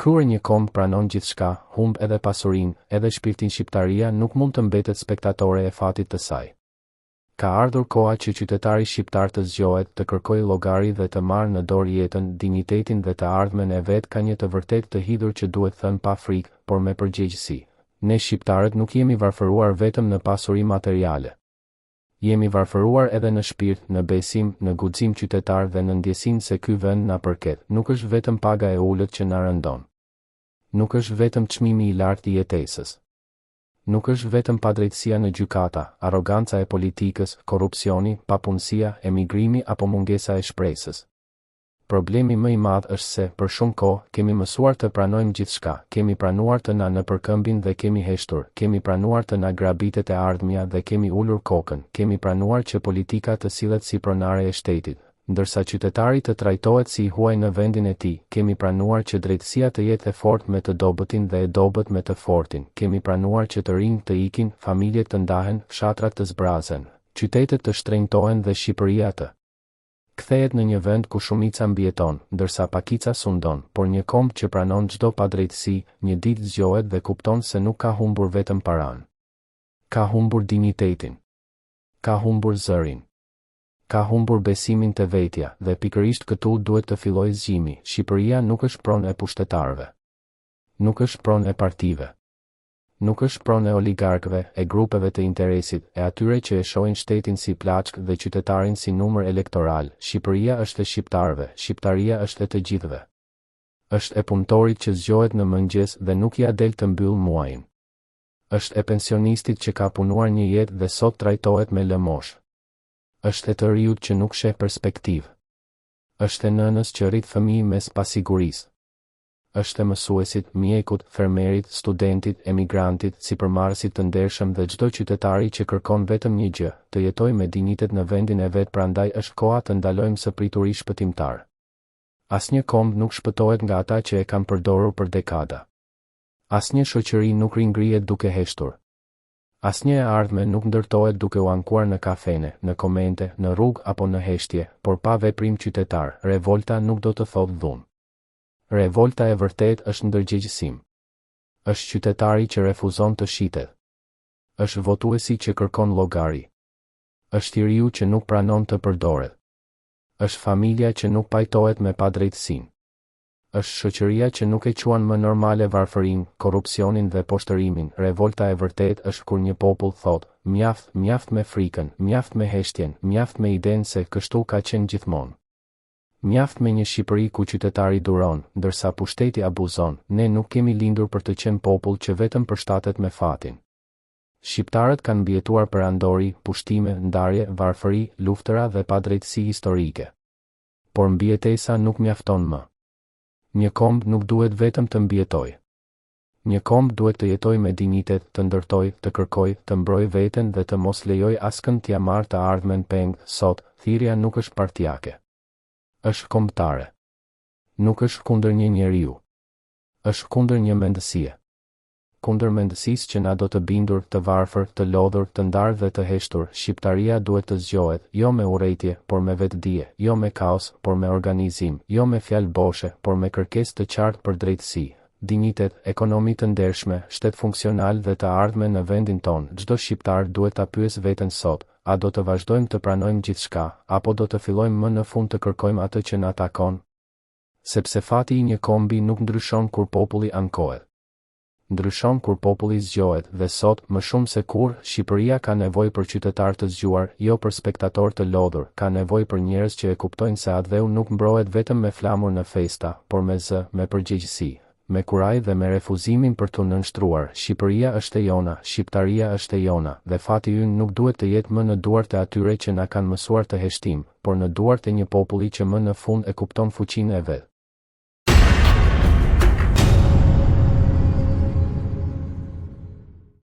Kruar një komb pranon gjithçka, humb edhe pasurinë, edhe shpirtin shqiptaria nuk mund të mbetet spektatore e fatit të saj. Ka ardhur koha që qytetari shqiptar të zgjohet, të kërkojë llogari dhe të marrë në dorë jetën, dinjitetin dhe të ardhmen e vet ka një të vërtet të hidhur që duhet thënë pa frikë, por me përgjegjësi. Ne shqiptarët nuk jemi varfëruar vetëm në pasuri materiale. Jemi varfëruar edhe në shpirt, në besim, në guxim qytetar dhe në ndjesinë se ky vend na përket. Nuk është vetëm paga e ulët që na rëndon. Nuk është vetëm çmimi i lartë i jetesës. Nuk është vetëm padrejtësia në gjykata, arroganca e politikës, korrupsioni, papunësia, emigrimi apo mungesa e shpresës. Problemi më i madh është se, për shumë kohë, kemi mësuar të pranojmë gjithçka, kemi pranuar të na nëpërkëmbin dhe kemi heshtur, kemi pranuar të na grabitet e ardhmja dhe kemi ulur kokën, kemi pranuar që politika të sillet si pronare e shtetit, ndërsa qytetari të trajtohet si i huaj në vendin e tij, kemi pranuar që drejtësia të jetë e fortë me të dobëtin dhe e dobët me të fortin, kemi pranuar që të rinj të ikin, familjet të ndahen, fshatrat të zbrazen, qytetet të shtrenjtohen dhe Shqipëria të kthehet në një vend ku shumica mbijeton, ndërsa pakica sundon, por një komb që pranon çdo padrejtësi, një ditë zgjohet dhe kupton se nuk ka humbur vetëm paranë. Ka humbur dinjitetin. Ka humbur zërin. Ka humbur besimin te vetja, dhe pikërisht këtu duhet të fillojë zgjimi. Shqipëria nuk është pronë e pushtetarëve. Nuk është pronë e partive. Nuk është pronë e oligarkëve, e grupeve të interesit, e atyre që e shohin shtetin si plaçk dhe qytetarin si numër elektoral. Shqipëria është e shqiptarëve, shqiptaria është e të gjithëve. Është e punëtorit që zgjohet në mëngjes dhe nuk ja del të mbyll muajin. Është e pensionistit që ka punuar një jetë dhe sot trajtohet me lëmosh. Është e të riut që nuk sheh perspektivë. Është e nënës që rrit fëmijë mes pasigurisë. Është e mësuesit, mjekut, fermerit, studentit, emigrantit, sipërmarrësit të ndershëm dhe çdo qytetari që kërkon vetëm një gjë, të jetojë me dinjitet në vendin e vet. Prandaj është koha të ndalojmë së prituri shpëtimtar. Asnjë komb nuk shpëtohet nga ata që e kanë përdorur për dekada. Asnjë shoqëri nuk ringrihet duke heshtur. Asnjë e ardhme nuk ndërtohet duke u ankuar në kafene, në komente, në rrugë apo në heshtje, por pa veprim qytetar. Revolta nuk do të thotë dhunë. Revolta e vërtet është ndërgjegjësim. Është qytetari që refuzon të shitet. Është votuesi që kërkon llogari. Është i riu që nuk pranon të përdoret. Është familja që nuk pajtohet me padrejtësinë. Është shoqëria që nuk e quan më normale varfërinë, korrupsionin dhe poshtërimin. Revolta e vërtet është kur një popull thotë, mjaft me frikën, mjaft me heshtjen, mjaft me idenë se kështu ka qenë gjithmonë. Mjaft me një Shqipëri ku qytetari duron, ndërsa pushteti abuzon. Ne nuk kemi lindur për të qenë popull që vetëm përshtatet me fatin. Shqiptarët kanë mbijetuar për andori, pushtime, ndarje, varfëri, luftëra dhe padrejtësi historike. Por mbijetesa nuk mjafton më. Një komb nuk duhet vetëm të mbijetojë. Një komb duhet të jetojë me dinjitet, të ndërtojë, të kërkojë, të mbrojë veten dhe të mos lejojë askënd t'ia marrë të ardhmen peng. Sot, thirrja nuk është partijake. Është kombëtare. Nuk është kundër një njeriu. Është kundër një mendësie. Kundër mendësisë që na do të bindur, të varfër, të lodhur, të ndarë dhe të heshtur. Shqiptaria duhet të zgjohet, jo me urrëtie, por me vetdije, jo me kaos, por me organizim, jo me fjalë boshe, por me kërkesë të qartë për drejtësi, dinjitet, ekonomi të ndershme, shtet funksional dhe të ardhme në vendin ton. Çdo shqiptar duhet ta pyesë veten sot: a do të vazhdojmë të pranojmë gjithçka, apo do të fillojmë më në fund të kërkojmë atë që na takon? Sepse fati i një kombi nuk ndryshon kur populli ankohet. Ndryshon kur populli zgjohet, dhe sot, më shumë se kur, Shqipëria ka nevojë për qytetar të zgjuar, jo për spektator të lodhur. Ka nevojë për njerëz që e kuptojnë se atë nuk mbrohet vetëm me flamur në festa, por me zë, me përgjegjësi, me kuraj dhe me refuzimin për të nënshtruar. Shqipëria është e jona, shqiptaria është e jona, dhe fati ynë nuk duhet të jetë më në duart e atyre që na kanë mësuar të heshtim, por në duart e një populli që më në fund e kupton fuqinë e vet.